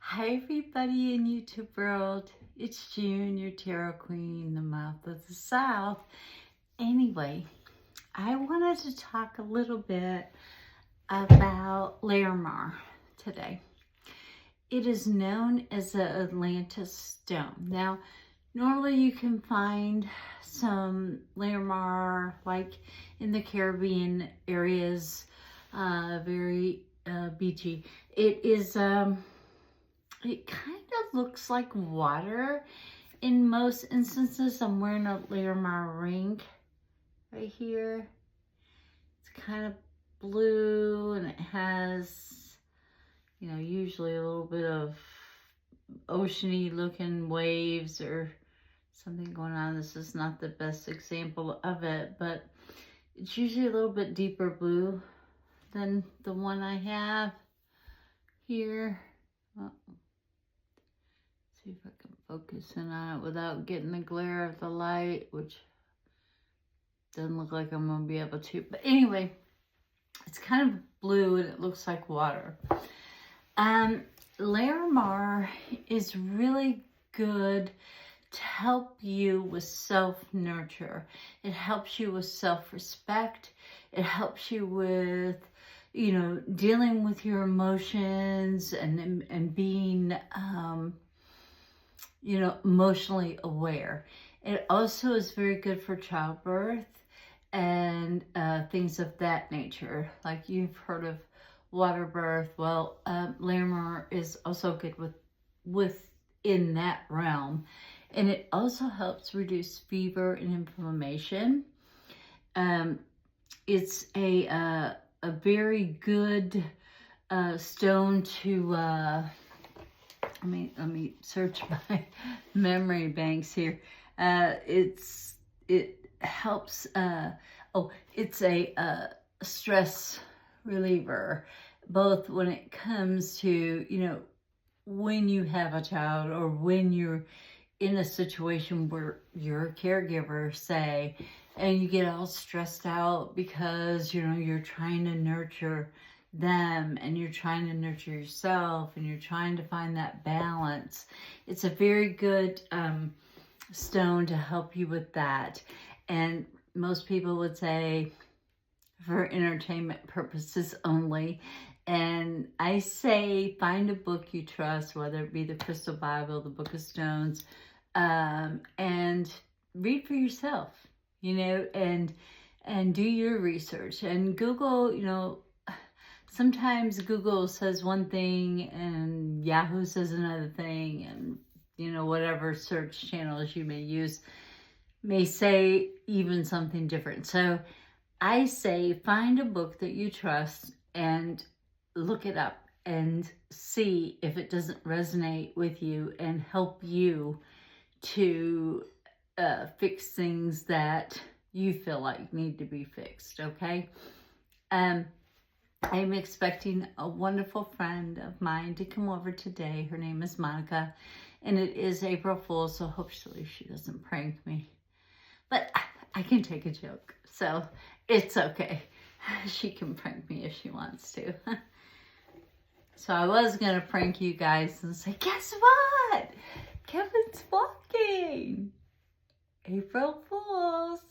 Hi everybody in YouTube world. It's June, your tarot queen, the mouth of the South. Anyway, I wanted to talk a little bit about Larimar today. It is known as the Atlantis stone. Now, normally you can find some Larimar like in the Caribbean areas, very beachy. It kind of looks like water in most instances. I'm wearing a Larimar ring right here. It's kind of blue and it has, usually a little bit of oceany looking waves or something going on. This is not the best example of it, but it's usually a little bit deeper blue than the one I have here. Oh. See if I can focus in on it without getting the glare of the light, which doesn't look like I'm going to be able to. But anyway, it's kind of blue and it looks like water. Larimar is really good to help you with self-nurture. It helps you with self-respect. It helps you with, dealing with your emotions and being, emotionally aware. It also is very good for childbirth and things of that nature. Like you've heard of water birth. Well, Larimar is also good within that realm. And it also helps reduce fever and inflammation. It's a very good stone to let me search my memory banks here. It helps. It's a stress reliever, both when it comes to when you have a child or when you're in a situation where you're a caregiver, say, and you get all stressed out because you're trying to nurture them and you're trying to nurture yourself and you're trying to find that balance. It's a very good stone to help you with that. And most people would say for entertainment purposes only. And I say find a book you trust, whether it be the Crystal Bible, the Book of Stones, and read for yourself, and do your research and Google. Sometimes Google says one thing and Yahoo says another thing, and whatever search channels you may use may say even something different. So I say find a book that you trust and look it up and see if it doesn't resonate with you and help you to fix things that you feel like need to be fixed, okay? I'm expecting a wonderful friend of mine to come over today. Her name is Monica, and it is April Fool's, so hopefully she doesn't prank me. But I can take a joke, so it's okay. She can prank me if she wants to. So I was going to prank you guys and say, guess what? Kevin's walking. April Fool's.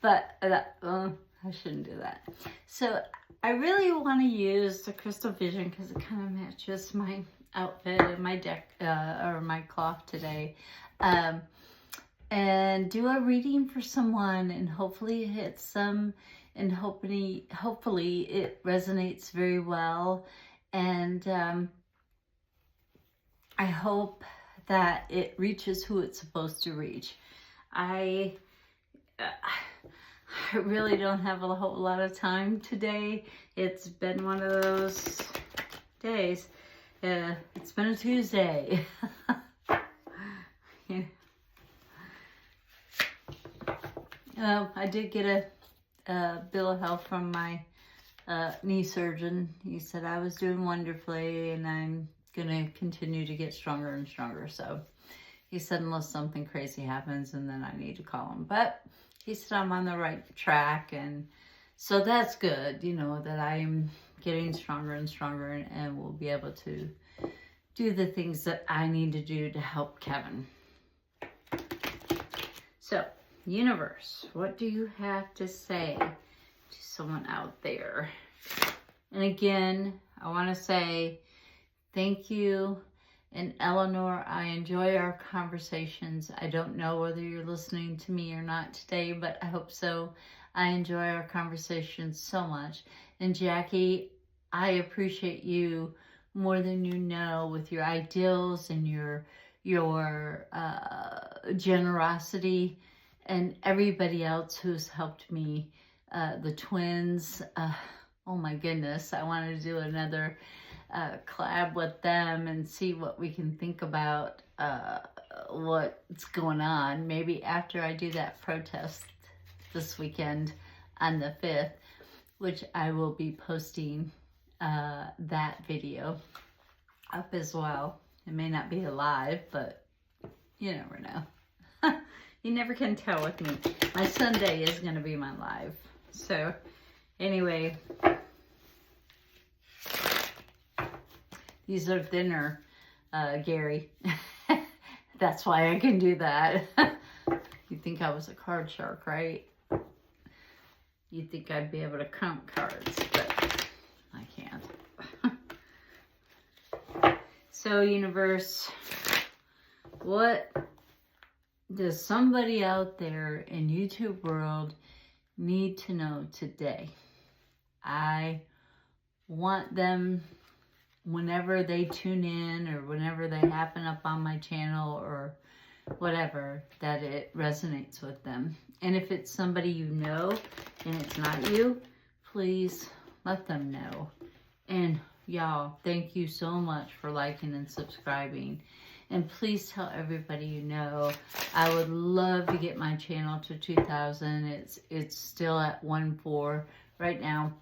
But I shouldn't do that. So I really want to use the Crystal Vision because it kind of matches my outfit and my deck or my cloth today. And do a reading for someone and hopefully it hits them and hopefully it resonates very well. And I hope that it reaches who it's supposed to reach. I really don't have a whole lot of time today. It's been one of those days. It's been a Tuesday. Yeah. I did get a bill of health from my knee surgeon. He said I was doing wonderfully and I'm going to continue to get stronger and stronger. So he said unless something crazy happens and then I need to call him. But he said I'm on the right track, and so that's good, that I'm getting stronger and stronger, and we'll be able to do the things that I need to do to help Kevin. So, universe, what do you have to say to someone out there? And again, I want to say thank you. And Eleanor, I enjoy our conversations. I don't know whether you're listening to me or not today, but I hope so. I enjoy our conversations so much. And Jackie, I appreciate you more than you know with your ideals and your generosity, and everybody else who's helped me. The twins, oh my goodness, I want to do another collab with them and see what we can think about what's going on. Maybe after I do that protest this weekend on the 5th, which I will be posting that video up as well. It may not be live, but you never know. You never can tell with me. My Sunday is going to be my live. So anyway, these are thinner, Gary. That's why I can do that. You'd think I was a card shark, right? You'd think I'd be able to count cards, but I can't. So, universe, what does somebody out there in YouTube world need to know today? I want them, whenever they tune in or whenever they happen up on my channel or whatever, that it resonates with them. And if it's somebody you know and it's not you, please let them know. And y'all, thank you so much for liking and subscribing. And please tell everybody you know. I would love to get my channel to 2,000. It's still at 1.4 right now.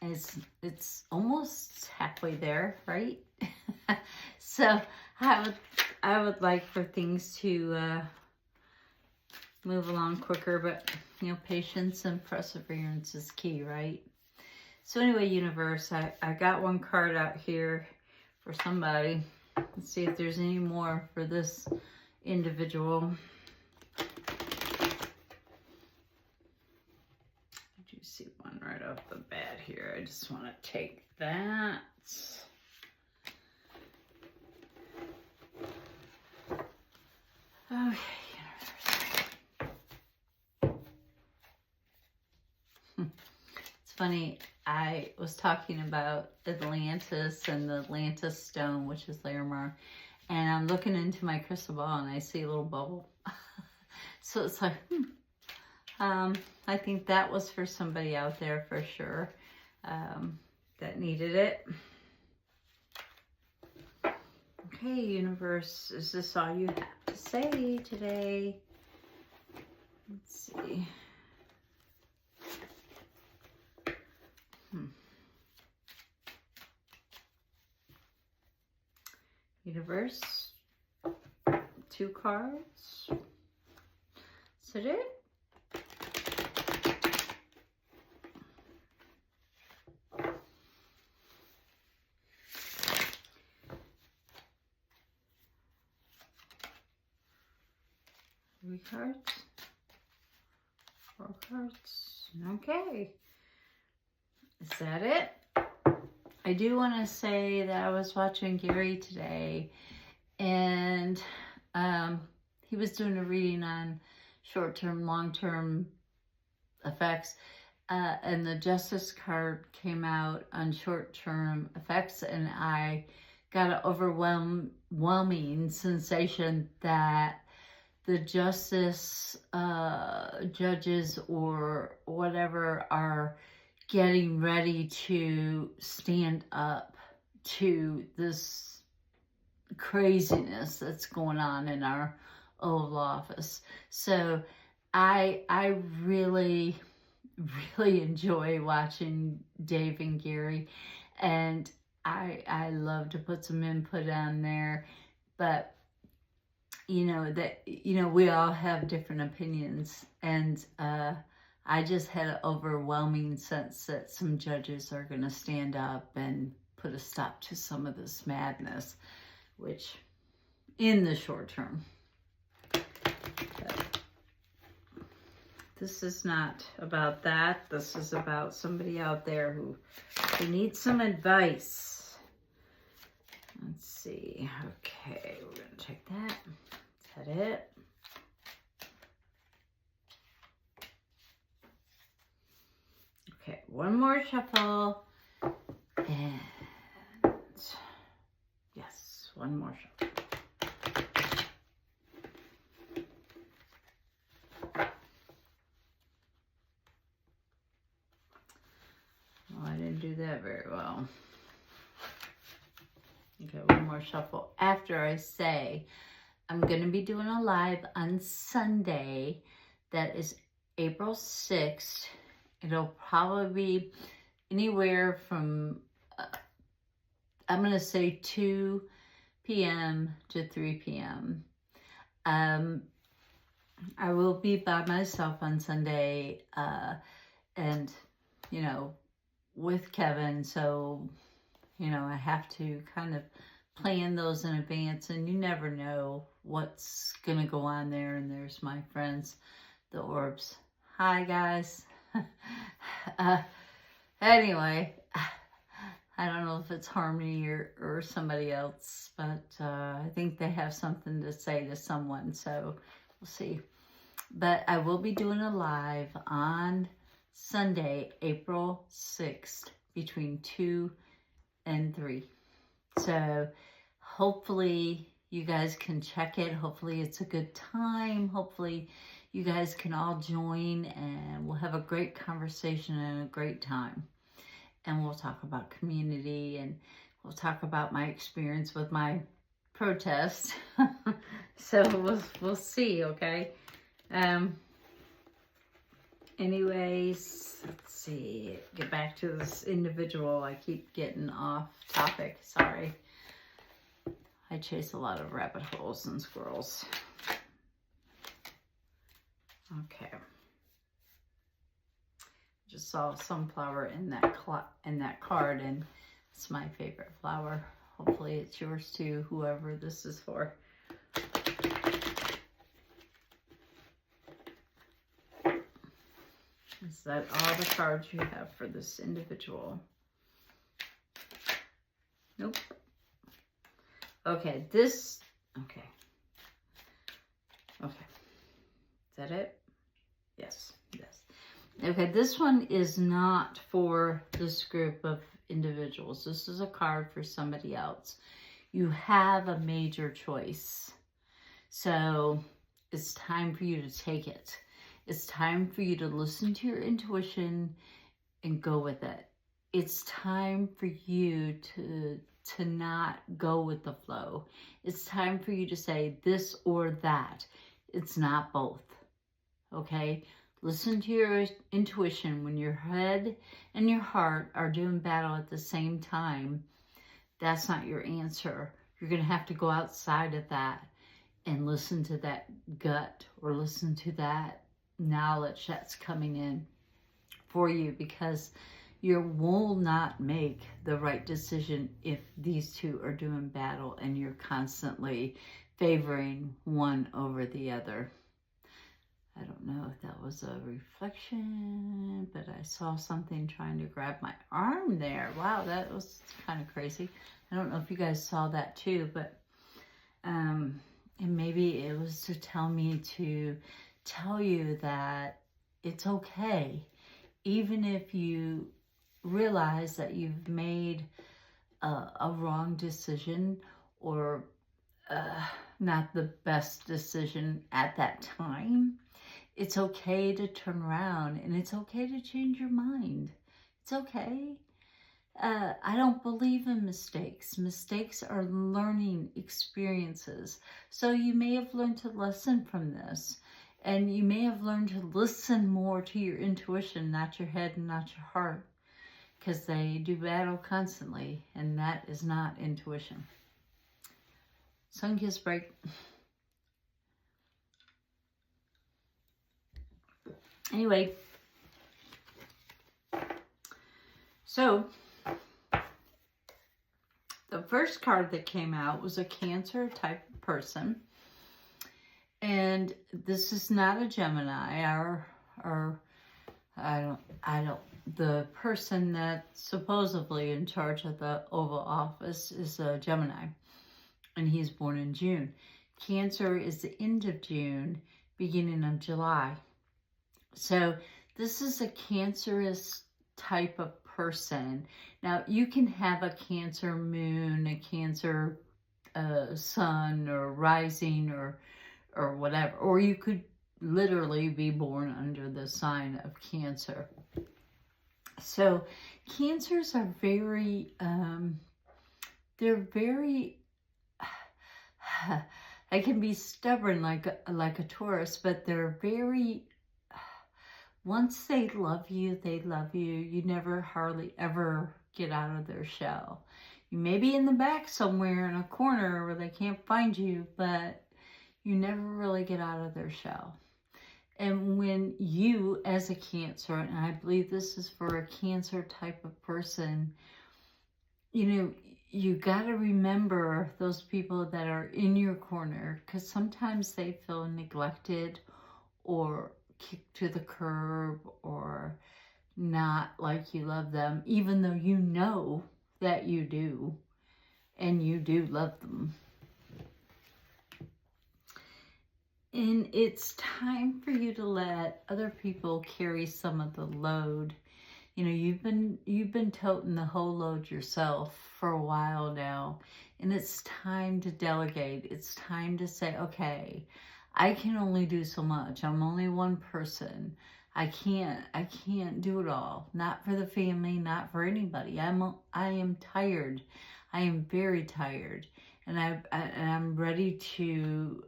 It's almost halfway there, right? So I would like for things to move along quicker, but you know, patience and perseverance is key, right? So anyway, universe, I got one card out here for somebody. Let's see if there's any more for this individual. I do see one right off the bat here. I just want to take that. Okay. It's funny, I was talking about Atlantis and the Atlantis stone, which is Larimar, and I'm looking into my crystal ball and I see a little bubble. So it's like, I think that was for somebody out there for sure that needed it. Okay, universe, is this all you have to say today? Let's see. Universe, 2 cards. Is that it? Three cards, 4 cards. Okay. Is that it? I do want to say that I was watching Gary today, and he was doing a reading on short-term, long-term effects, and the Justice card came out on short-term effects, and I got an overwhelming sensation that the justice judges or whatever are getting ready to stand up to this craziness that's going on in our Oval Office. So I really enjoy watching Dave and Gary, and I love to put some input on there, but you know that we all have different opinions, and I just had an overwhelming sense that some judges are going to stand up and put a stop to some of this madness, which in the short term. But this is not about that. This is about somebody out there who needs some advice. Let's see. Okay, we're going to check that. Is that it? Okay, one more shuffle. And yes, one more shuffle. Well, I didn't do that very well. Okay, one more shuffle. After I say, I'm going to be doing a live on Sunday. That is April 6th. It'll probably be anywhere from, I'm going to say 2 p.m. to 3 p.m. I will be by myself on Sunday, and, you know, with Kevin. So, you know, I have to kind of plan those in advance, and you never know what's going to go on there. And there's my friends, the Orbs. Hi, guys. Anyway, I don't know if it's Harmony or somebody else, but I think they have something to say to someone, so we'll see. But I will be doing a live on Sunday, April 6th, between 2 and 3. So hopefully you guys can check it. Hopefully it's a good time. Hopefully you guys can all join, and we'll have a great conversation and a great time. And we'll talk about community, and we'll talk about my experience with my protest. So we'll see, okay? Anyways, let's see. Get back to this individual. I keep getting off topic. Sorry. I chase a lot of rabbit holes and squirrels. Okay. Just saw a sunflower in that card, and it's my favorite flower. Hopefully it's yours too, whoever this is for. Is that all the cards you have for this individual? Nope. Okay, this, okay. Okay. Is that it? Yes, yes. Okay, this one is not for this group of individuals. This is a card for somebody else. You have a major choice. So it's time for you to take it. It's time for you to listen to your intuition and go with it. It's time for you to not go with the flow. It's time for you to say this or that. It's not both. Okay? Listen to your intuition. When your head and your heart are doing battle at the same time, that's not your answer. You're going to have to go outside of that and listen to that gut, or listen to that knowledge that's coming in for you, because you will not make the right decision if these two are doing battle and you're constantly favoring one over the other. I don't know if that was a reflection, but I saw something trying to grab my arm there. Wow, that was kind of crazy. I don't know if you guys saw that too, but and maybe it was to tell me to tell you that it's okay, even if you realize that you've made a wrong decision, or not the best decision at that time. It's okay to turn around, and it's okay to change your mind. It's okay. I don't believe in mistakes. Mistakes are learning experiences. So you may have learned a lesson from this, and you may have learned to listen more to your intuition, not your head and not your heart, because they do battle constantly, and that is not intuition. Sun kiss break. Anyway, So, the first card that came out was a Cancer type of person. And this is not a Gemini, or the person that's supposedly in charge of the Oval Office is a Gemini, and he's born in June. Cancer is the end of June, beginning of July. So this is a Cancerous type of person. Now, you can have a Cancer moon, a Cancer sun, or rising, or whatever. Or you could literally be born under the sign of Cancer. So Cancers are very, they're very, they can be stubborn like a Taurus, but they're very, once they love you, they love you. You never hardly ever get out of their shell. You may be in the back somewhere in a corner where they can't find you, but you never really get out of their shell. And when you, as a Cancer, and I believe this is for a Cancer type of person, you know, you got to remember those people that are in your corner, because sometimes they feel neglected or kicked to the curb or not like you love them, even though you know that you do, and you do love them. And it's time for you to let other people carry some of the load. You know, you've been toting the whole load yourself for a while now, and it's time to delegate. It's time to say, okay, I can only do so much. I'm only one person. I can't do it all. Not for the family, not for anybody. I am tired. I am very tired, and I'm ready to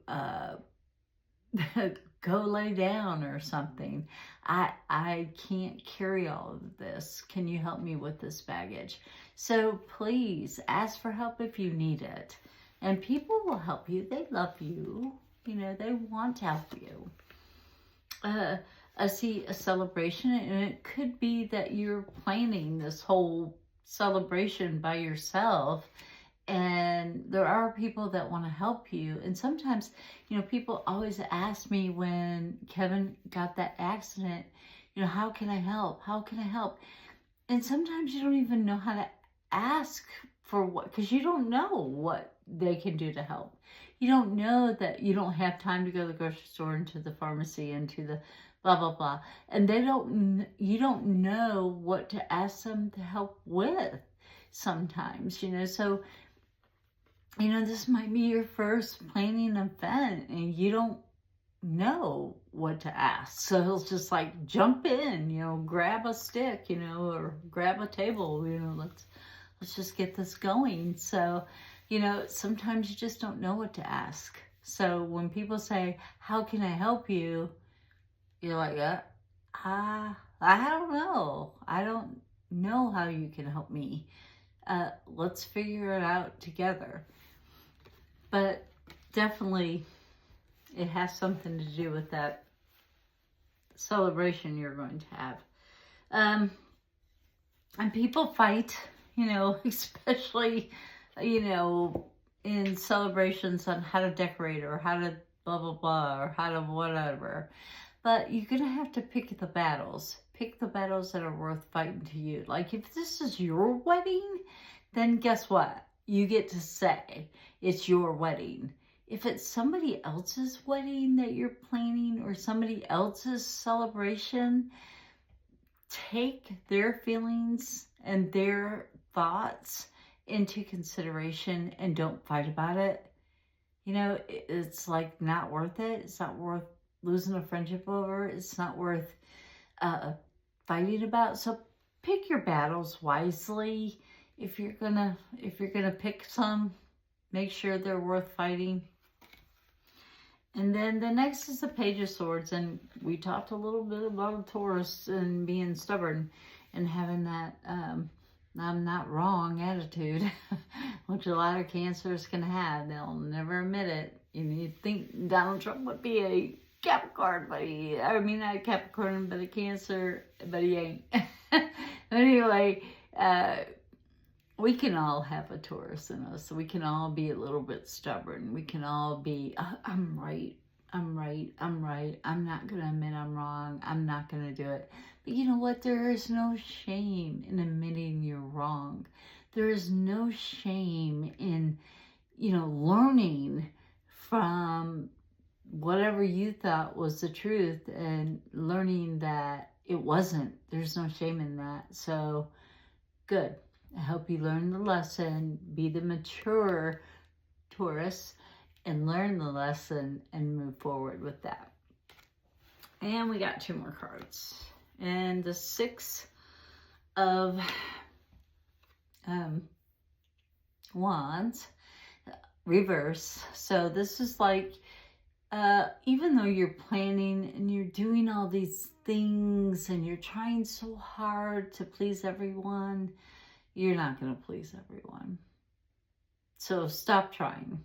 go lay down or something. I can't carry all of this. Can you help me with this baggage? So please ask for help if you need it. And people will help you. They love you. You know, they want to help you. I see a celebration, and it could be that you're planning this whole celebration by yourself, and there are people that want to help you. And sometimes, you know, people always ask me when Kevin got that accident, you know, how can I help? How can I help? And sometimes you don't even know how to ask for what, because you don't know what they can do to help. You don't know that you don't have time to go to the grocery store and to the pharmacy and to the blah, blah, blah. And you don't know what to ask them to help with sometimes, you know. So, you know, this might be your first planning event and you don't know what to ask. So he'll just like jump in, you know, grab a stick, you know, or grab a table, you know, let's just get this going. So, you know, sometimes you just don't know what to ask. So when people say, how can I help you? You're like, I don't know. I don't know how you can help me. Let's figure it out together. But definitely it has something to do with that celebration you're going to have. And people fight, you know, especially, you know, in celebrations on how to decorate or how to blah, blah, blah, or how to whatever. But you're going to have to pick the battles. Pick the battles that are worth fighting to you. Like if this is your wedding, then guess what? You get to say it's your wedding. If it's somebody else's wedding that you're planning or somebody else's celebration, take their feelings and their thoughts into consideration and don't fight about it. You know, it's like not worth it. It's not worth losing a friendship over. It's not worth fighting about. So pick your battles wisely. If you're gonna pick some, make sure they're worth fighting. And then the next is the Page of Swords, and we talked a little bit about Taurus and being stubborn and having that I'm not wrong attitude, which a lot of Cancers can have. They'll never admit it. You'd think Donald Trump would be a Capricorn, but not a Capricorn, but a Cancer, but he ain't. Anyway, uh, we can all have a Taurus in us. We can all be a little bit stubborn. We can all be, I'm right. I'm right. I'm right. I'm not going to admit I'm wrong. I'm not going to do it. But you know what? There is no shame in admitting you're wrong. There is no shame in, learning from whatever you thought was the truth and learning that it wasn't. There's no shame in that. So, good. I hope you learn the lesson, be the mature Taurus, and learn the lesson and move forward with that. And we got 2 more cards. And the 6 of Wands, reverse. So this is like, even though you're planning and you're doing all these things and you're trying so hard to please everyone, you're not going to please everyone. So stop trying.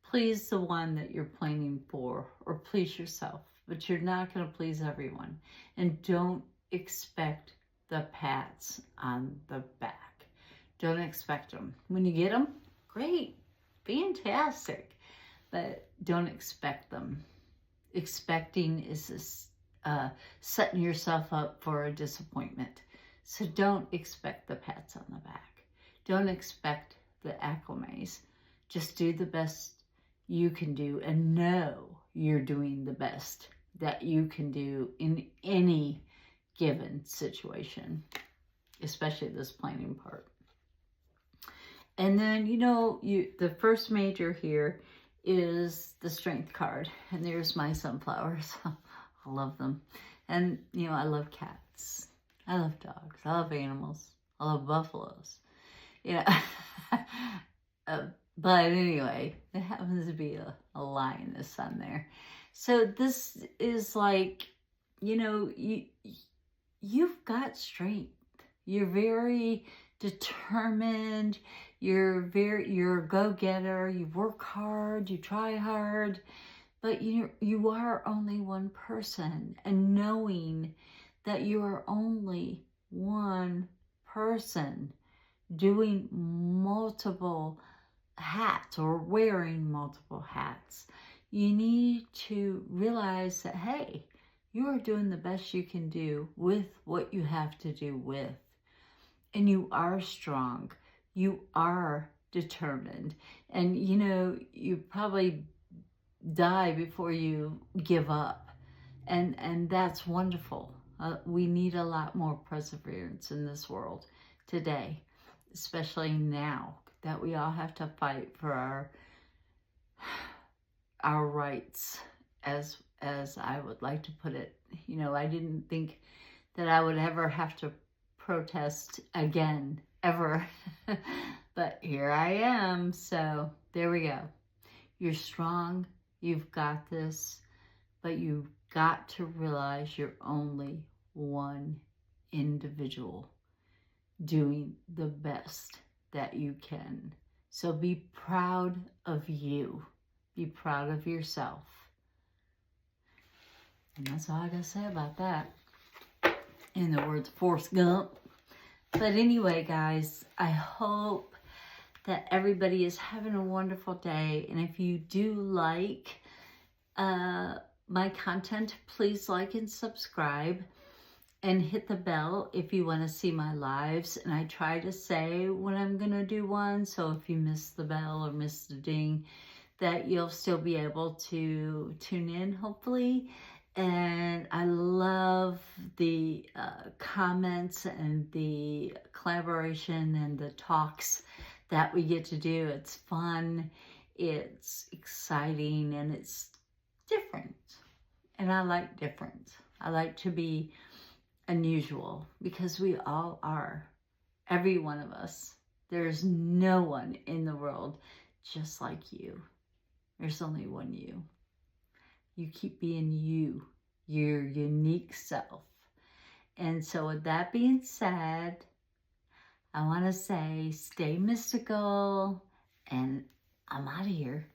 Please the one that you're planning for, or please yourself, but you're not going to please everyone. And don't expect the pats on the back. Don't expect them. When you get them, great, fantastic, but don't expect them. Expecting is this, setting yourself up for a disappointment. So don't expect the pats on the back. Don't expect the acclimates. Just do the best you can do and know you're doing the best that you can do in any given situation, especially this planning part. And then, the first major here is the Strength card. And there's my sunflowers. I love them. And, I love cats. I love dogs. I love animals. I love buffaloes. But anyway, it happens to be a lioness on there. So this is like, you've got strength. You're very determined. You're a go-getter. You work hard. You try hard. But you are only one person. And knowing that you are only one person doing multiple hats or wearing multiple hats, you need to realize that, hey, you are doing the best you can do with what you have to do with. And you are strong. You are determined. And, you probably die before you give up. And that's wonderful. We need a lot more perseverance in this world today, especially now that we all have to fight for our rights, as I would like to put it. I didn't think that I would ever have to protest again, ever. But here I am. So there we go. You're strong. You've got this. But you've got to realize you're only one individual doing the best that you can. So be proud of you. Be proud of yourself. And that's all I gotta say about that. In the words Forrest Gump. But anyway, guys, I hope that everybody is having a wonderful day. And if you do like my content, please like and subscribe. And hit the bell if you want to see my lives. And I try to say when I'm going to do one. So if you miss the bell or miss the ding, that you'll still be able to tune in, hopefully. And I love the comments and the collaboration and the talks that we get to do. It's fun, it's exciting, and it's different. And I like different. I like to be unusual, because we all are. Every one of us. There's no one in the world just like you. There's only one you. You keep being you, your unique self. And so with that being said, I want to say stay mystical, and I'm out of here.